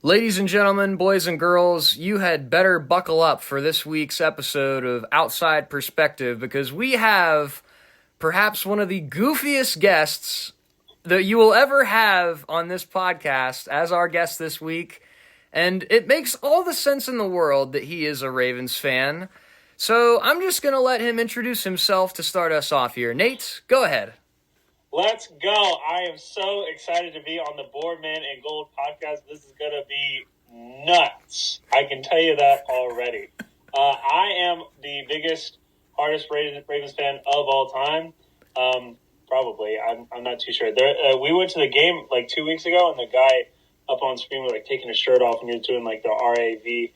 Ladies and gentlemen, boys and girls, you had better buckle up for this week's episode of Outside Perspective because we have perhaps one of the goofiest guests that you will ever have on this podcast as our guest this week. And it makes all the sense in the world that he is a Ravens fan. So I'm just going to let him introduce himself to start us off here. Nate, go ahead. Let's go. I am so excited to be on the Boardman and Gold podcast. This is going to be nuts. I can tell you that already. I am the biggest, hardest Ravens fan of all time. Probably. I'm not too sure. We went to the game like 2 weeks ago, and the guy up on screen was like taking his shirt off, and he was doing like the RAVENS.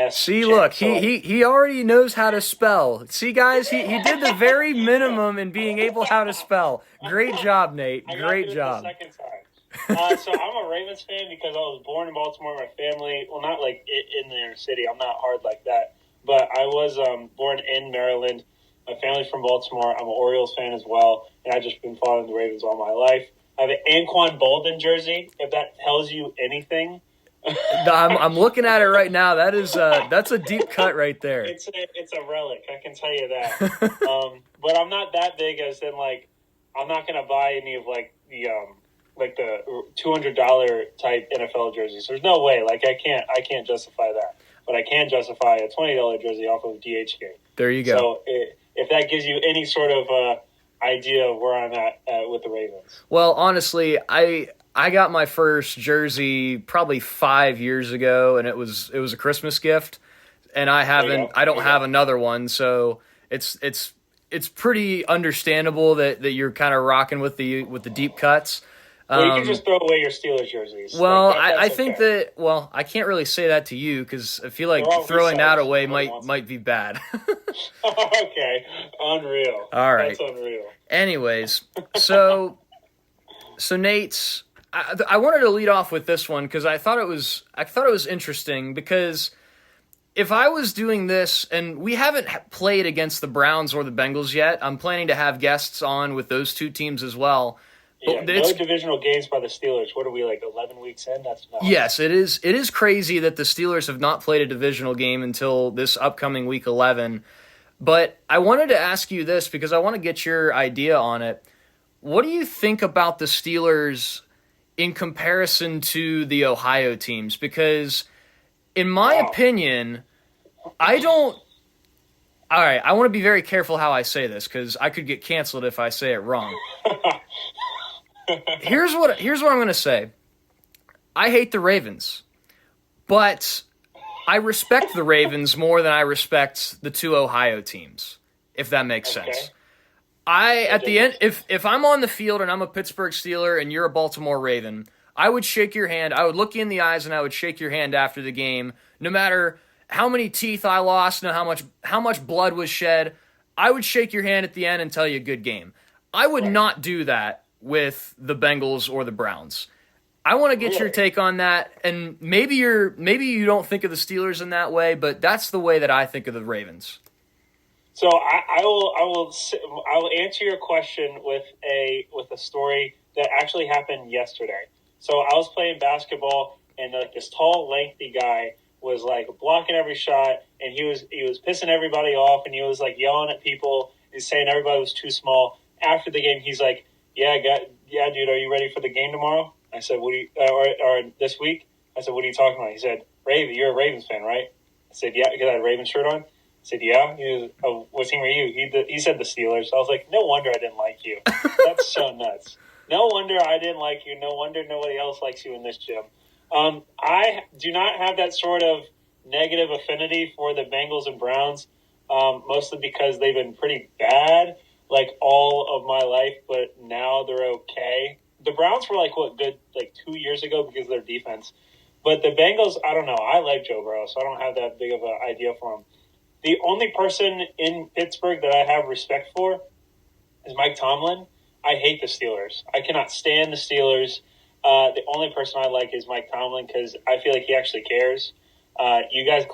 See, look, he already knows how to spell. See, guys, he did the very minimum in being able how to spell. Great job, Nate. Great job. The second time. So I'm a Ravens fan because I was born in Baltimore. My family, well, not like in the inner city. I'm not hard like that. But I was born in Maryland. My family's from Baltimore. I'm an Orioles fan as well, and I've just been following the Ravens all my life. I have an Anquan Boldin jersey, if that tells you anything. I'm looking at it right now. That's a deep cut right there. It's a relic, I can tell you that. But I'm not that big as in like I'm not gonna buy any of like the $200 type NFL jerseys. There's no way. Like I can't justify that. But I can justify a $20 jersey off of DHgate. There you go. So if that gives you any sort of idea of where I'm at with the Ravens. Well, honestly, I got my first jersey probably 5 years ago, and it was a Christmas gift, and I don't have another one, so it's pretty understandable that you're kind of rocking with the deep cuts. Well, you can just throw away your Steelers jerseys. Well, I think that. Well, I can't really say that to you because I feel like throwing that away might be bad. Okay, unreal. All right, that's unreal. Anyways, so Nate's. I wanted to lead off with this one because I thought it was interesting because if I was doing this and we haven't played against the Browns or the Bengals yet, I'm planning to have guests on with those two teams as well. Yeah, no divisional games by the Steelers. What are we, like 11 weeks in? That's nuts. Yes, it is. It is crazy that the Steelers have not played a divisional game until this upcoming week 11. But I wanted to ask you this because I want to get your idea on it. What do you think about the Steelers in comparison to the Ohio teams? Because in my opinion, I don't... All right, I want to be very careful how I say this because I could get canceled if I say it wrong. Here's what I'm going to say. I hate the Ravens, but I respect the Ravens more than I respect the two Ohio teams, if that makes sense. At the end, if I'm on the field and I'm a Pittsburgh Steeler and you're a Baltimore Raven, I would shake your hand. I would look you in the eyes and I would shake your hand after the game, no matter how many teeth I lost, no how much blood was shed. I would shake your hand at the end and tell you good game. I would not do that with the Bengals or the Browns. I want to get your take on that, and maybe you don't think of the Steelers in that way, but that's the way that I think of the Ravens. So I will answer your question with a story that actually happened yesterday. So I was playing basketball, and like this tall, lengthy guy was like blocking every shot, and he was pissing everybody off, and he was like yelling at people and saying everybody was too small. After the game, he's like, "Yeah, dude, are you ready for the game tomorrow?" I said, "What do you or this week?" I said, "What are you talking about?" He said, "Raven, you're a Ravens fan, right?" I said, "Yeah," because I had a Ravens shirt on. I said, "Yeah." He was, "Oh, what team are you?" He said the Steelers. I was like, "No wonder I didn't like you. That's so nuts. No wonder I didn't like you. No wonder nobody else likes you in this gym." I do not have that sort of negative affinity for the Bengals and Browns, mostly because they've been pretty bad like all of my life, but now they're okay. The Browns were good 2 years ago because of their defense. But the Bengals, I don't know. I like Joe Burrow, so I don't have that big of an idea for him. The only person in Pittsburgh that I have respect for is Mike Tomlin. I hate the Steelers. I cannot stand the Steelers. The only person I like is Mike Tomlin because I feel like he actually cares. You got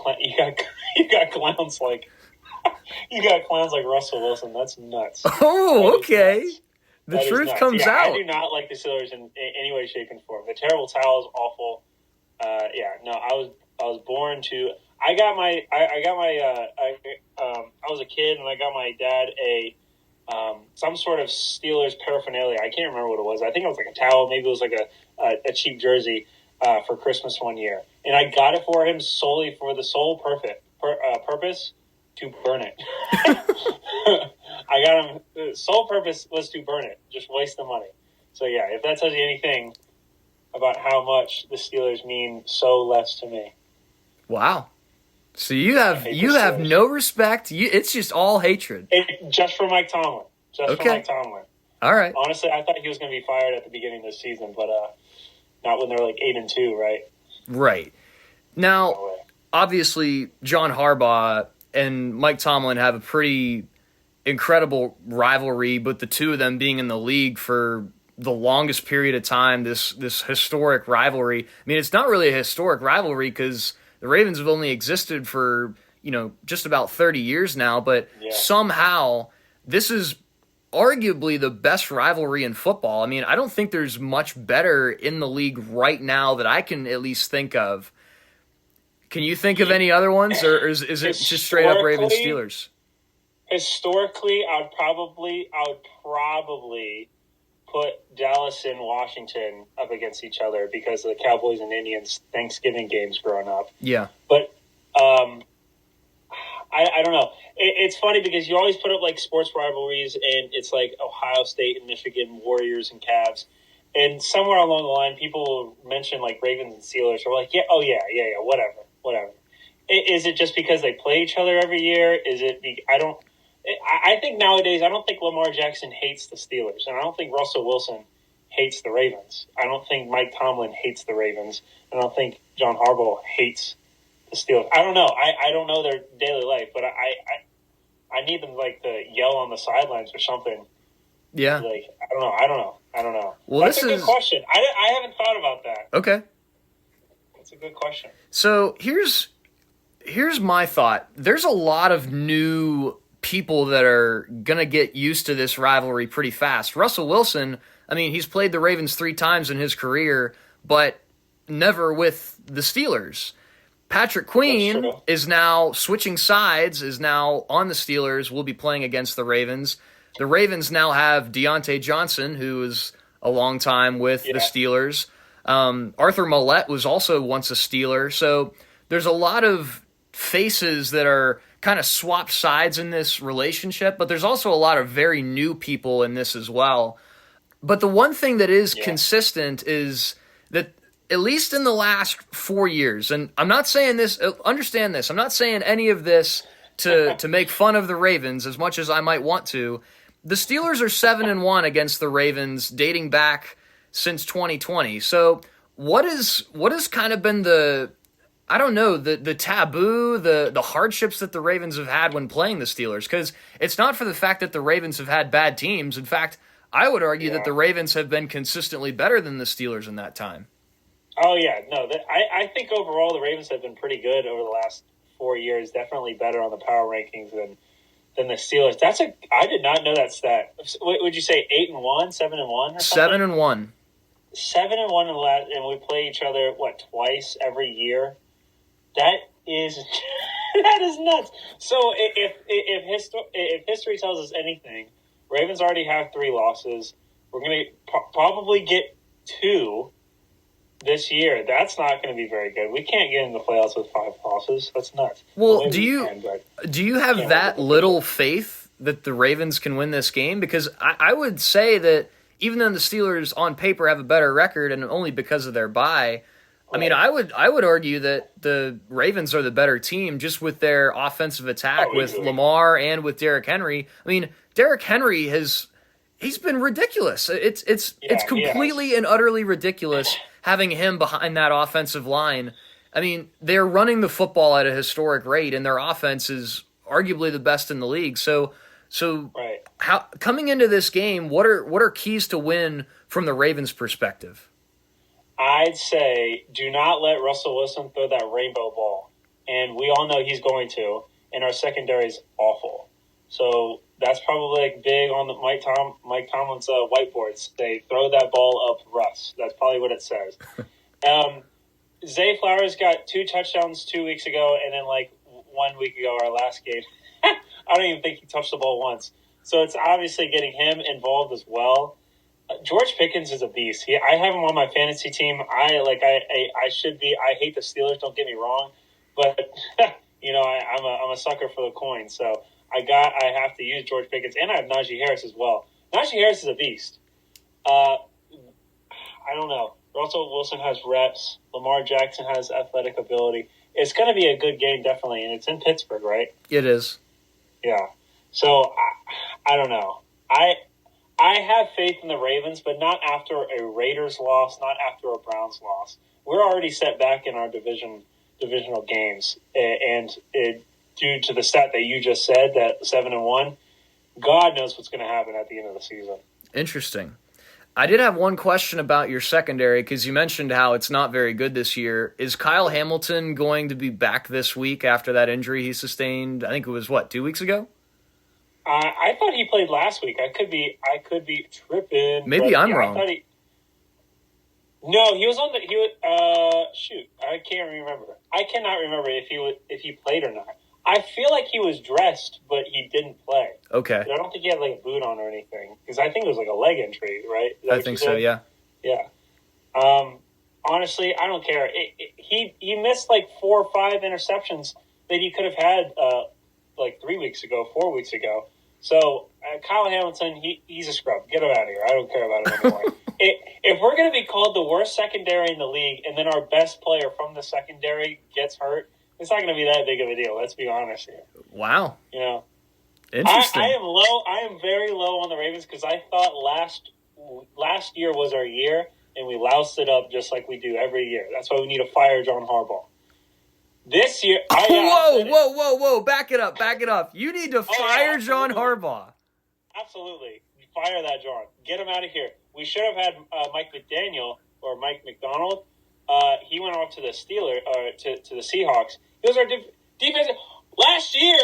clowns like you got clowns like Russell Wilson. That's nuts. Oh, okay. The truth comes out. I do not like the Steelers in any way, shape, and form. The terrible towel is awful. I was born to. I was a kid and I got my dad some sort of Steelers paraphernalia. I can't remember what it was. I think it was like a towel. Maybe it was like a cheap jersey for Christmas one year, and I got it for him solely for the sole purpose to burn it. I got him. The sole purpose was to burn it. Just waste the money. So yeah, if that tells you anything about how much the Steelers mean so less to me. Wow. So you have no respect. It's just all hatred. Just for Mike Tomlin. For Mike Tomlin. All right. Honestly, I thought he was going to be fired at the beginning of the season, but not when they're like 8-2, right? Right. Now, obviously, John Harbaugh and Mike Tomlin have a pretty incredible rivalry, but the two of them being in the league for the longest period of time, this historic rivalry. I mean, it's not really a historic rivalry because the Ravens have only existed for, just about 30 years now, but somehow this is arguably the best rivalry in football. I mean, I don't think there's much better in the league right now that I can at least think of. Can you think of any other ones, or is it just straight up Ravens Steelers? Historically, I would probably put Dallas and Washington up against each other because of the Cowboys and Indians Thanksgiving games growing up. Yeah. But I don't know. It's funny because you always put up like sports rivalries and it's like Ohio State and Michigan, Warriors and Cavs. And somewhere along the line, people will mention like Ravens and Steelers. Or like, whatever. Is it just because they play each other every year? Is it? I think nowadays, I don't think Lamar Jackson hates the Steelers, and I don't think Russell Wilson hates the Ravens. I don't think Mike Tomlin hates the Ravens. I don't think John Harbaugh hates the Steelers. I don't know. I don't know their daily life, but I need them like to yell on the sidelines or something. Yeah. Like I don't know. Well, that's a good question. I haven't thought about that. Okay. That's a good question. So here's my thought. There's a lot of new people that are going to get used to this rivalry pretty fast. Russell Wilson, I mean, he's played the Ravens 3 times in his career, but never with the Steelers. Patrick Queen is now switching sides, is now on the Steelers, will be playing against the Ravens. The Ravens now have Deontay Johnson, who is a long time with the Steelers. Arthur Millette was also once a Steeler. So there's a lot of faces that are kind of swapped sides in this relationship, but there's also a lot of very new people in this as well. But the one thing that is consistent is that at least in the last 4 years, and I'm not saying this, understand this, I'm not saying any of this to make fun of the Ravens as much as I might want to. The Steelers are 7-1 against the Ravens dating back since 2020. So what has kind of been the taboo, the hardships that the Ravens have had when playing the Steelers? Because it's not for the fact that the Ravens have had bad teams. In fact, I would argue that the Ravens have been consistently better than the Steelers in that time. Oh, yeah. No, I think overall the Ravens have been pretty good over the last 4 years. Definitely better on the power rankings than the Steelers. I did not know that stat. Would you say 8-1, 7-1 or something? 7-1. 7-1 in the last, and we play each other, twice every year? That is nuts. So if history tells us anything, Ravens already have 3 losses. We're going to probably get 2 this year. That's not going to be very good. We can't get in the playoffs with 5 losses. That's nuts. Well, do you have that little faith that the Ravens can win this game? Because I would say that even though the Steelers on paper have a better record and only because of their bye, I mean, I would argue that the Ravens are the better team just with their offensive attack with Lamar and with Derrick Henry. I mean, Derrick Henry he's been ridiculous. It's completely and utterly ridiculous having him behind that offensive line. I mean, they're running the football at a historic rate, and their offense is arguably the best in the league. So how coming into this game, what are keys to win from the Ravens' perspective? I'd say do not let Russell Wilson throw that rainbow ball. And we all know he's going to. And our secondary is awful. So That's probably like big on the Mike Tomlin's whiteboards. They throw that ball up, Russ. That's probably what it says. Zay Flowers got 2 touchdowns 2 weeks ago, and then like 1 week ago, our last game, I don't even think he touched the ball once. So it's obviously getting him involved as well. George Pickens is a beast. I have him on my fantasy team. I should be. I hate the Steelers. Don't get me wrong, but I'm a sucker for the coin. So I have to use George Pickens, and I have Najee Harris as well. Najee Harris is a beast. I don't know. Russell Wilson has reps. Lamar Jackson has athletic ability. It's going to be a good game, definitely, and it's in Pittsburgh, right? It is. Yeah. So I don't know. I have faith in the Ravens, but not after a Raiders loss, not after a Browns loss. We're already set back in our divisional games, and due to the stat that you just said, that 7-1, God knows what's going to happen at the end of the season. Interesting. I did have one question about your secondary because you mentioned how it's not very good this year. Is Kyle Hamilton going to be back this week after that injury he sustained? I think it was, 2 weeks ago? I thought he played last week. I could be tripping. Maybe I'm wrong. No, he was on the. Shoot, I can't remember. I cannot remember if he played or not. I feel like he was dressed, but he didn't play. Okay. But I don't think he had like a boot on or anything because I think it was like a leg injury, right? I think so. Yeah. Yeah. Honestly, I don't care. He missed like 4 or 5 interceptions that he could have had like 3 weeks ago, 4 weeks ago. So Kyle Hamilton, he's a scrub. Get him out of here. I don't care about him anymore. If we're going to be called the worst secondary in the league, and then our best player from the secondary gets hurt, it's not going to be that big of a deal. Let's be honest here. Wow. Interesting. I am low. I am very low on the Ravens because I thought last year was our year, and we loused it up just like we do every year. That's why we need to fire John Harbaugh. This year, whoa! Back it up. You need to fire John Harbaugh. Absolutely, fire that John. Get him out of here. We should have had Mike McDonald. He went off to the Steelers, to the Seahawks. He was our defense. Last year,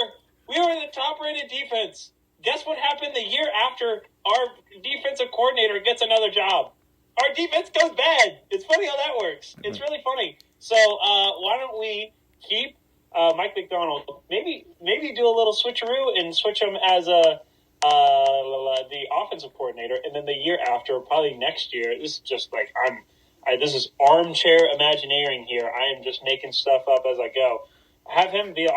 we were the top-rated defense. Guess what happened the year after our defensive coordinator gets another job? Our defense goes bad. It's funny how that works. It's really funny. So why don't we keep Mike McDonald? Maybe do a little switcheroo and switch him as the offensive coordinator, and then the year after, probably next year. This is just like this is armchair imagineering here. I am just making stuff up as I go. Have him be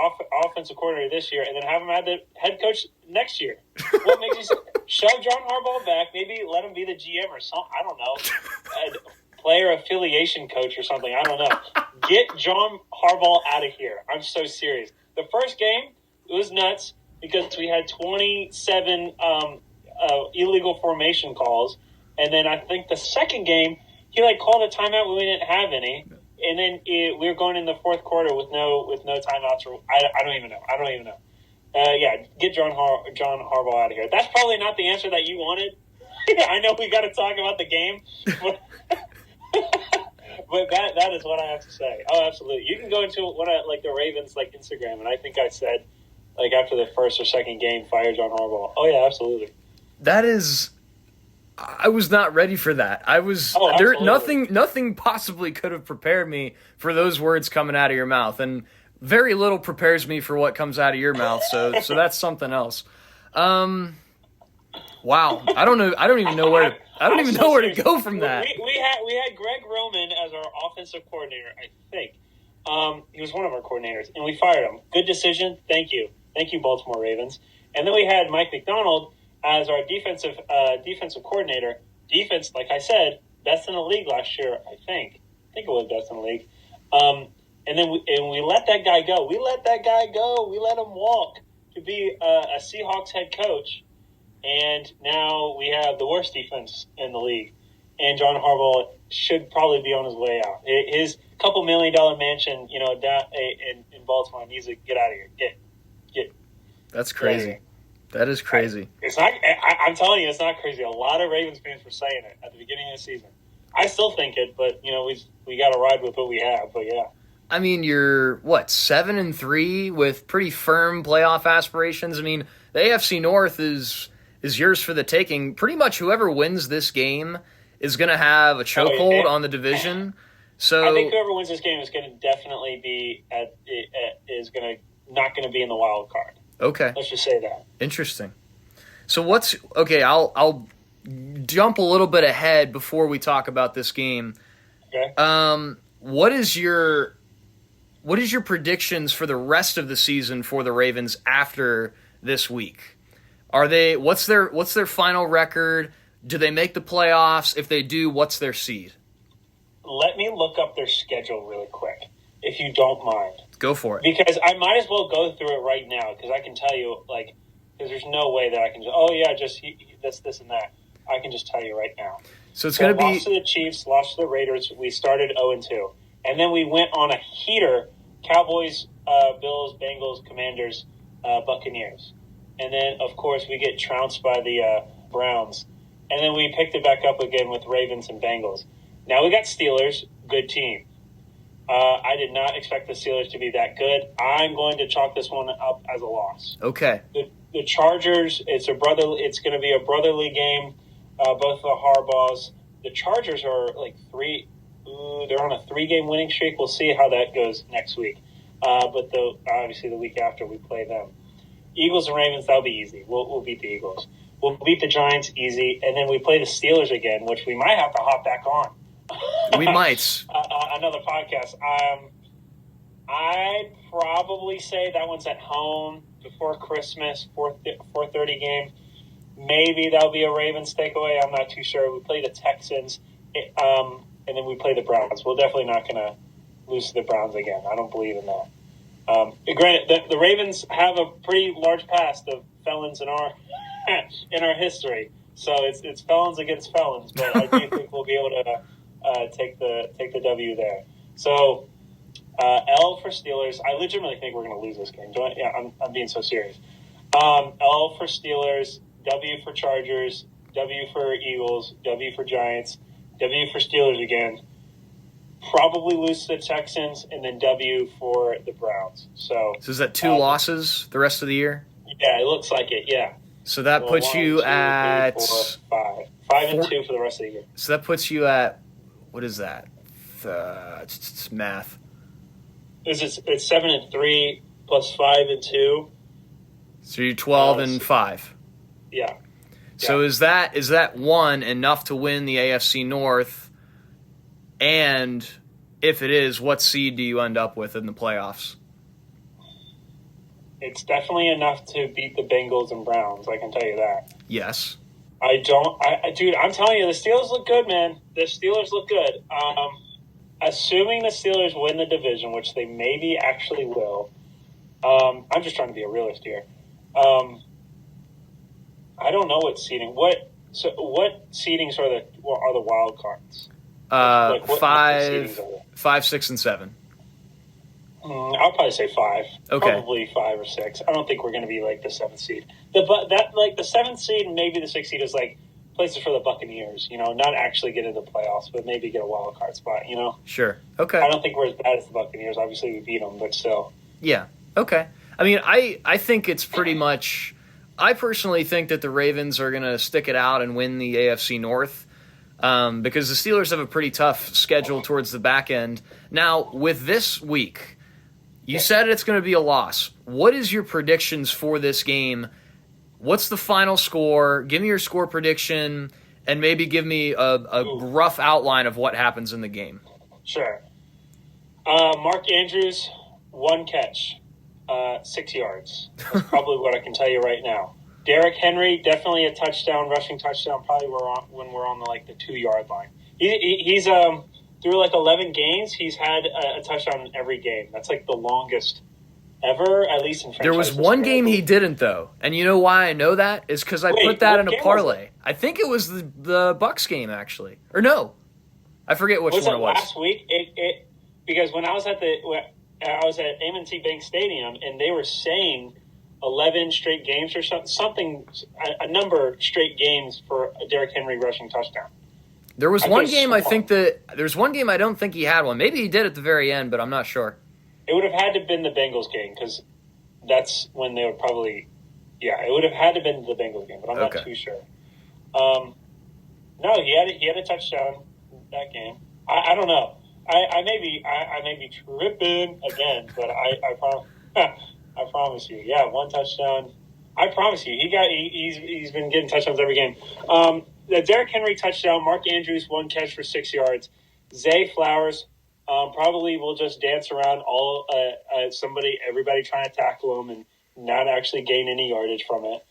offensive coordinator this year, and then have him have the head coach next year. What makes you shove John Harbaugh back? Maybe let him be the GM or something. I don't know. Player affiliation coach or something. I don't know. Get John Harbaugh out of here. I'm so serious. The first game, it was nuts because we had 27 illegal formation calls, and then I think the second game, he called a timeout when we didn't have any. And then we were going in the fourth quarter with no timeouts. I don't even know. Get John Harbaugh out of here. That's probably not the answer that you wanted. I know we got to talk about the game, but that is what I have to say. Oh, absolutely. You can go into the Ravens Instagram, and I think I said after the first or second game, fire John Harbaugh. Oh yeah, absolutely. That is. I was not ready for that. Nothing possibly could have prepared me for those words coming out of your mouth, and very little prepares me for what comes out of your mouth. So that's something else. Wow. I don't even know where to go from that. We had Greg Roman as our offensive coordinator, I think. He was one of our coordinators, and we fired him. Good decision. Thank you, Baltimore Ravens. And then we had Mike McDonald as our defensive coordinator. Defense, like I said, best in the league last year, I think. I think it was best in the league. And then we let that guy go. We let him walk to be a Seahawks head coach. And now we have the worst defense in the league. And John Harbaugh should probably be on his way out. His couple $1 million mansion, down in Baltimore, needs to get out of here. Get. That's crazy. That is crazy. It's not. I'm telling you, it's not crazy. A lot of Ravens fans were saying it at the beginning of the season. I still think it, but we got to ride with what we have. But yeah. I mean, you're 7-3 with pretty firm playoff aspirations. I mean, the AFC North is yours for the taking. Pretty much whoever wins this game is going to have a chokehold on the division. So I think whoever wins this game is going to definitely be not going to be in the wild card. Okay. Let's just say that. Interesting. So I'll jump a little bit ahead before we talk about this game. Okay. What is your predictions for the rest of the season for the Ravens after this week? What's their final record? Do they make the playoffs? If they do, what's their seed? Let me look up their schedule really quick, if you don't mind. Go for it. Because I might as well go through it right now, because I can tell you, because there's no way that I can just, this, and that. I can just tell you right now. So it's going to be... Lost to the Chiefs, lost to the Raiders. We started 0-2. And then we went on a heater, Cowboys, Bills, Bengals, Commanders, Buccaneers. And then, of course, we get trounced by the Browns. And then we picked it back up again with Ravens and Bengals. Now we got Steelers, good team. I did not expect the Steelers to be that good. I'm going to chalk this one up as a loss. Okay. The Chargers, it's going to be a brotherly game. Both the Harbaughs. The Chargers are they're on a 3-game winning streak. We'll see how that goes next week. But obviously the week after we play them. Eagles and Ravens, that'll be easy. We'll beat the Eagles. We'll beat the Giants easy. And then we play the Steelers again, which we might have to hop back on. We might. Another podcast. I'd probably say that one's at home before Christmas, 4:30 game. Maybe that'll be a Ravens takeaway. I'm not too sure. We play the Texans, and then we play the Browns. We're definitely not going to lose to the Browns again. I don't believe in that. Granted, the Ravens have a pretty large past of felons in our history, so it's felons against felons. But I do think we'll be able to take the W there. So L for Steelers. I legitimately think we're going to lose this game. I'm being so serious. L for Steelers. W for Chargers, W for Eagles, W for Giants, W for Steelers again. Probably lose to the Texans, and then W for the Browns. So is that 2 losses the rest of the year? Yeah, it looks like it, yeah. So that puts you at... 5. 5-2 for the rest of the year. So that puts you at... What is that? It's math. It's 7-3 plus 5-2. So you're 12-5. Yeah. So is that one enough to win the AFC North? And if it is, what seed do you end up with in the playoffs? It's definitely enough to beat the Bengals and Browns. I can tell you that. Yes. Dude, I'm telling you, the Steelers look good, man. The Steelers look good. Assuming the Steelers win the division, which they maybe actually will. I'm just trying to be a realist here. I don't know what seeding. What seedings are the wild cards? 5, 6, and 7. I'll probably say 5. Okay. Probably 5 or 6. I don't think we're going to be like the 7th seed. The 7th seed and maybe the 6th seed is like places for the Buccaneers. Not actually get into the playoffs, but maybe get a wild card spot. Sure. Okay. I don't think we're as bad as the Buccaneers. Obviously, we beat them, but still. Yeah. Okay. I mean, I think it's pretty much. I personally think that the Ravens are going to stick it out and win the AFC North because the Steelers have a pretty tough schedule towards the back end. Now, with this week, you said it's going to be a loss. What is your predictions for this game? What's the final score? Give me your score prediction and maybe give me a rough outline of what happens in the game. Sure. Mark Andrews, 1 catch. 6 yards. That's probably what I can tell you right now. Derrick Henry, definitely a touchdown, rushing touchdown. Probably when we're on the 2-yard line. He's through 11 games. He's had a touchdown in every game. That's the longest ever, at least in franchise. There was one game he didn't though, and you know why I know that is because I put that in a parlay. I think it was the Bucs game actually, or no, I forget which one it was. Last week? Because when I was at M&T Bank Stadium, and they were saying 11 straight games or something, a number of straight games for a Derrick Henry rushing touchdown. There was one game there's one game I don't think he had one. Maybe he did at the very end, but I'm not sure. It would have had to have been the Bengals game because that's when they would probably Yeah, it would have had to been the Bengals game, but I'm not too sure. No, he had a touchdown that game. I don't know. I may be tripping again, but I promise you. Yeah, one touchdown. I promise you, he's been getting touchdowns every game. The Derrick Henry touchdown, Mark Andrews 1 catch for 6 yards. Zay Flowers probably will just dance around everybody trying to tackle him and not actually gain any yardage from it.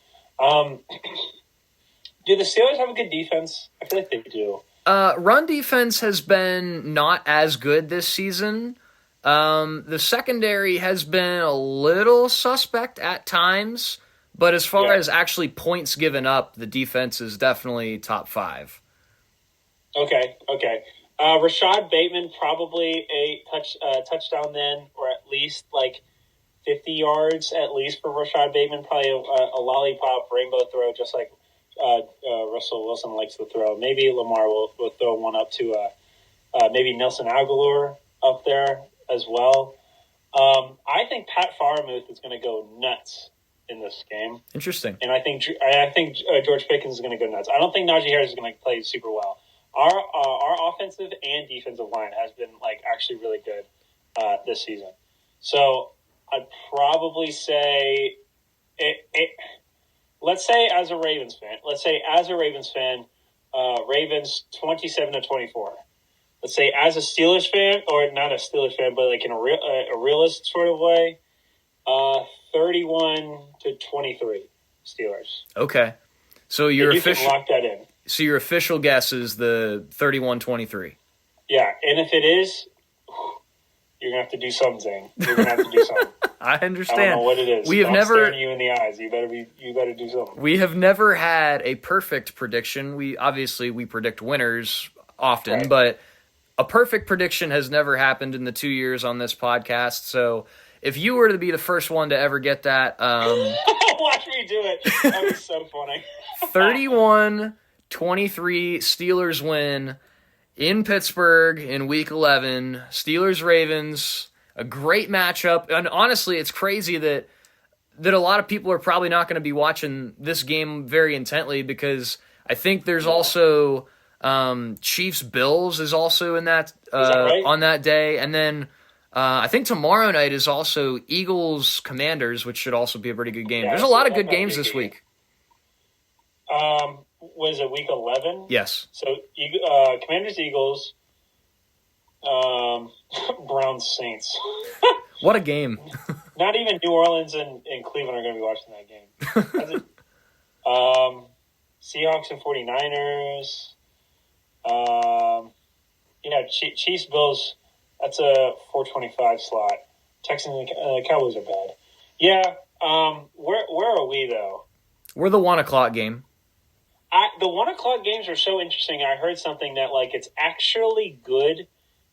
Do the Steelers have a good defense? I feel like they do. Run defense has been not as good this season. The secondary has been a little suspect at times, but as far as actually points given up, the defense is definitely top 5. Okay. Rashad Bateman probably a touchdown then, or at least like 50 yards at least for Rashad Bateman. Probably a lollipop rainbow throw, just like Russell Wilson likes to throw. Maybe Lamar will throw one up to maybe Nelson Aguilar up there as well. I think Pat Freiermuth is going to go nuts in this game. Interesting. And I think George Pickens is going to go nuts. I don't think Najee Harris is going to play super well. Our offensive and defensive line has been like actually really good this season. So I'd probably say let's say as a Ravens fan, Ravens 27-24. Let's say as a Steelers fan, or not a Steelers fan, but like in a realist sort of way, 31-23 Steelers. Okay. So you can lock that in. So your official guess is the 31-23. Yeah, and if it is, you're going to have to do something, Zane. You're going to have to do something. I understand. I don't know what it is. We have never staring you in the eyes. You better do something. We have never had a perfect prediction. We predict winners often, right, but a perfect prediction has never happened in the 2 years on this podcast. So if you were to be the first one to ever get that, watch me do it. That was so funny. 31-23 Steelers win in Pittsburgh in Week 11. Steelers-Ravens, a great matchup. And honestly, it's crazy that a lot of people are probably not going to be watching this game very intently, because I think there's also Chiefs-Bills is also in that, right? on that day. And then I think tomorrow night is also Eagles-Commanders, which should also be a pretty good game. Yeah, there's a lot of good games this week. Was it Week 11? Yes. So Commanders, Eagles, Browns, Saints. What a game! Not even New Orleans and Cleveland are going to be watching that game. Seahawks and 49ers. Chiefs, Bills. That's a 4:25 slot. Texans and Cowboys are bad. Yeah. Where are we though? We're the 1 o'clock game. The 1 o'clock games are so interesting. I heard something that like it's actually good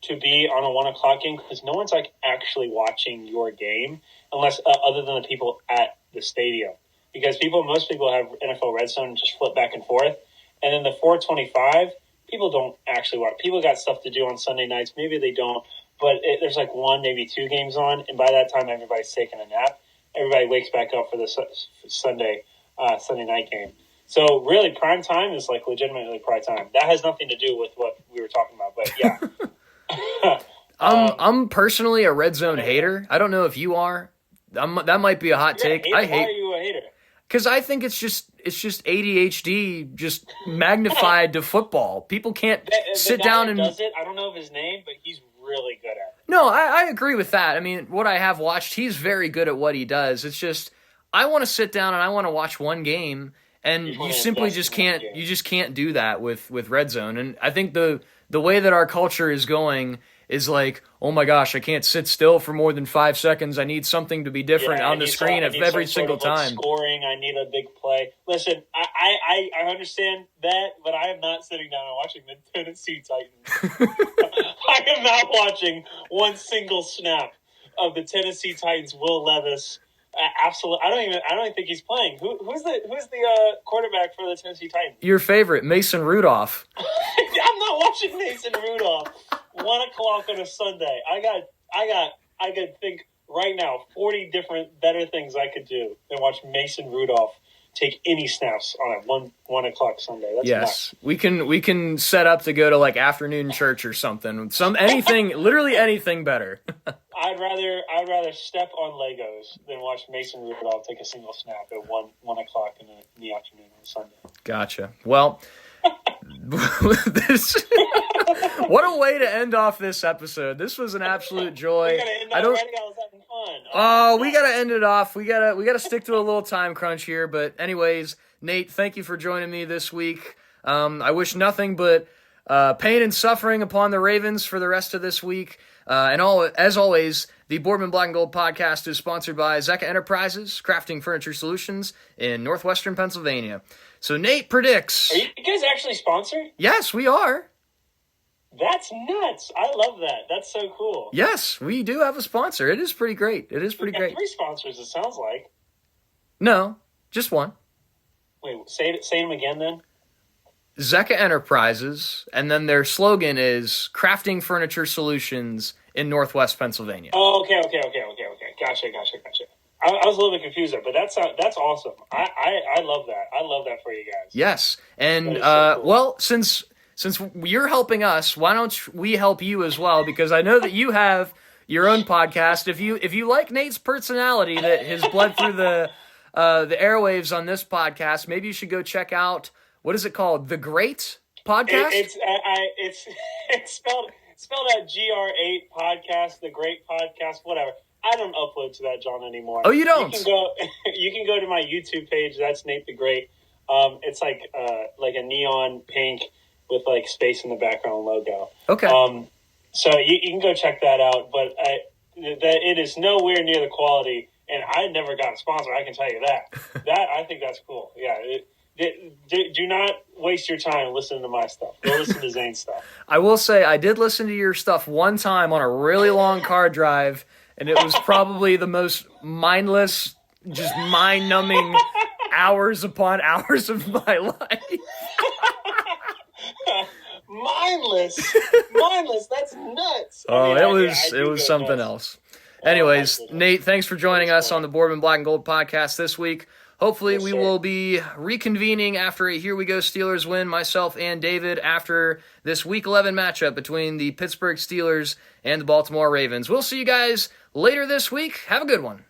to be on a 1 o'clock game because no one's like actually watching your game unless other than the people at the stadium. Because most people have NFL Red Zone and just flip back and forth. And then the 4:25, people don't actually watch. People got stuff to do on Sunday nights. Maybe they don't. But there's like 1, maybe 2 games on. And by that time, everybody's taking a nap. Everybody wakes back up for the Sunday night game. So really, prime time is like legitimately prime time. That has nothing to do with what we were talking about. But yeah. I'm personally a red zone hater. I don't know if you are. That might be a hot take. Why are you a hater? Because I think it's just ADHD just magnified to football. People can't sit down and does it. I don't know of his name, but he's really good at it. No, I agree with that. I mean, what I have watched, he's very good at what he does. It's just I want to sit down and I want to watch one game, and you simply just can't. You just can't do that with red zone. And I think the way that our culture is going is like, oh my gosh, I can't sit still for more than 5 seconds. I need something to be different on the screen every single time. Scoring, I need a big play. Listen, I understand that, but I am not sitting down and watching the Tennessee Titans. I am not watching one single snap of the Tennessee Titans. Will Levis, absolutely. I don't even think he's playing. Who's the quarterback for the Tennessee Titans? Your favorite, Mason Rudolph. I'm not watching Mason Rudolph. 1 o'clock on a Sunday. I got think right now 40 different better things I could do than watch Mason Rudolph take any snaps on a 1 o'clock Sunday. That's yes, nuts. we can set up to go to like afternoon church or something. Anything, literally anything better. I'd rather step on Legos than watch Mason Rudolph take a single snap at 1 o'clock in the afternoon on Sunday. Gotcha. Well, what a way to end off this episode. This was an absolute joy. I was having fun. Oh, we gotta end it off. We gotta stick to a little time crunch here. But anyways, Nate, thank you for joining me this week. I wish nothing but pain and suffering upon the Ravens for the rest of this week. As always, the Boardman Black and Gold podcast is sponsored by Zecca Enterprises, crafting furniture solutions in northwestern Pennsylvania. So Nate predicts. Are you guys actually sponsored? Yes, we are. That's nuts. I love that. That's so cool. Yes, we do have a sponsor. It is pretty great. It is pretty great. 3 sponsors, it sounds like. No, just one. Wait, say them again then. Zecca Enterprises, and then their slogan is crafting furniture solutions in Northwest Pennsylvania. Oh, okay. Gotcha. I was a little bit confused there, but that's awesome. I love that. I love that for you guys. Yes, and so cool. Well, since you're helping us, why don't we help you as well? Because I know that you have your own podcast. If you like Nate's personality that has bled through the airwaves on this podcast, maybe you should go check out, what is it called? The Great Podcast? It's spelled out GR8 Podcast, The Great Podcast, whatever. I don't upload to that, John, anymore. Oh, you don't? You can go to my YouTube page. That's Nate the Great. It's like a neon pink with like space in the background logo. Okay. So you can go check that out, but it is nowhere near the quality. And I never got a sponsor. I can tell you that. I think that's cool. Yeah. Do not waste your time listening to my stuff. Go listen to Zane's stuff. I will say I did listen to your stuff one time on a really long car drive, and it was probably the most mindless, just mind-numbing hours upon hours of my life. Mindless. That's nuts. Oh, it was something else. Anyways, Nate, thanks for joining us on the Boardman Black and Gold podcast this week. Hopefully we will be reconvening after a Here We Go Steelers win, myself and David, after this Week 11 matchup between the Pittsburgh Steelers and the Baltimore Ravens. We'll see you guys later this week. Have a good one.